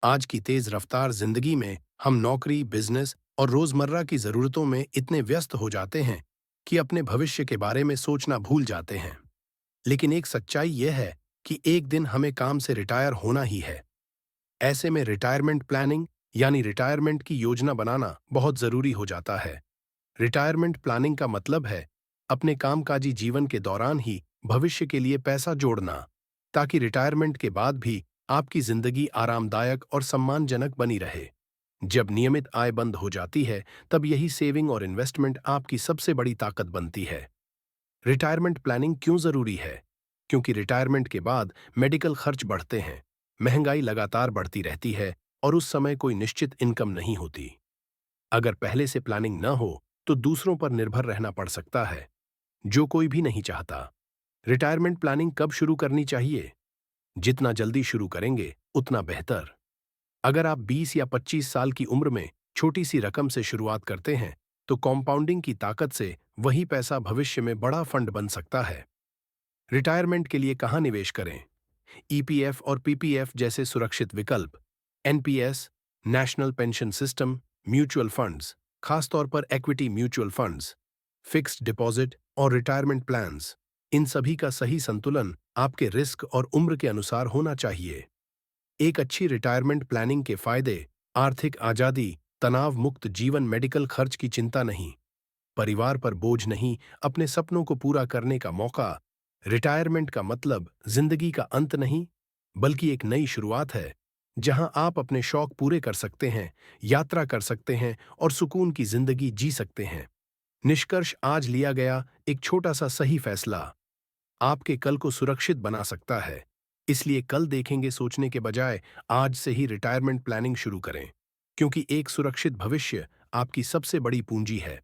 आज की तेज रफ्तार जिंदगी में हम नौकरी, बिजनेस और रोजमर्रा की जरूरतों में इतने व्यस्त हो जाते हैं कि अपने भविष्य के बारे में सोचना भूल जाते हैं। लेकिन एक सच्चाई यह है कि एक दिन हमें काम से रिटायर होना ही है। ऐसे में रिटायरमेंट प्लानिंग यानी रिटायरमेंट की योजना बनाना बहुत जरूरी हो जाता है। रिटायरमेंट प्लानिंग का मतलब है अपने कामकाजी जीवन के दौरान ही भविष्य के लिए पैसा जोड़ना, ताकि रिटायरमेंट के बाद भी आपकी जिंदगी आरामदायक और सम्मानजनक बनी रहे। जब नियमित आय बंद हो जाती है, तब यही सेविंग और इन्वेस्टमेंट आपकी सबसे बड़ी ताकत बनती है। रिटायरमेंट प्लानिंग क्यों जरूरी है? क्योंकि रिटायरमेंट के बाद मेडिकल खर्च बढ़ते हैं, महंगाई लगातार बढ़ती रहती है और उस समय कोई निश्चित इनकम नहीं होती। अगर पहले से प्लानिंग न हो तो दूसरों पर निर्भर रहना पड़ सकता है, जो कोई भी नहीं चाहता। रिटायरमेंट प्लानिंग कब शुरू करनी चाहिए? जितना जल्दी शुरू करेंगे उतना बेहतर। अगर आप 20 या 25 साल की उम्र में छोटी सी रकम से शुरुआत करते हैं, तो कॉम्पाउंडिंग की ताकत से वही पैसा भविष्य में बड़ा फंड बन सकता है। रिटायरमेंट के लिए कहाँ निवेश करें? ईपीएफ और पीपीएफ जैसे सुरक्षित विकल्प, NPS, national pension system, mutual funds, खासतौर पर equity mutual funds, fixed deposit और रिटायरमेंट प्लान्स, इन सभी का सही संतुलन आपके रिस्क और उम्र के अनुसार होना चाहिए। एक अच्छी रिटायरमेंट प्लानिंग के फायदे: आर्थिक आजादी, तनाव मुक्त जीवन, मेडिकल खर्च की चिंता नहीं, परिवार पर बोझ नहीं, अपने सपनों को पूरा करने का मौका। रिटायरमेंट का मतलब जिंदगी का अंत नहीं, बल्कि एक नई शुरुआत है, जहां आप अपने शौक पूरे कर सकते हैं, यात्रा कर सकते हैं और सुकून की जिंदगी जी सकते हैं। निष्कर्ष: आज लिया गया एक छोटा सा सही फैसला आपके कल को सुरक्षित बना सकता है। इसलिए कल देखेंगे सोचने के बजाय आज से ही रिटायरमेंट प्लानिंग शुरू करें, क्योंकि एक सुरक्षित भविष्य आपकी सबसे बड़ी पूंजी है।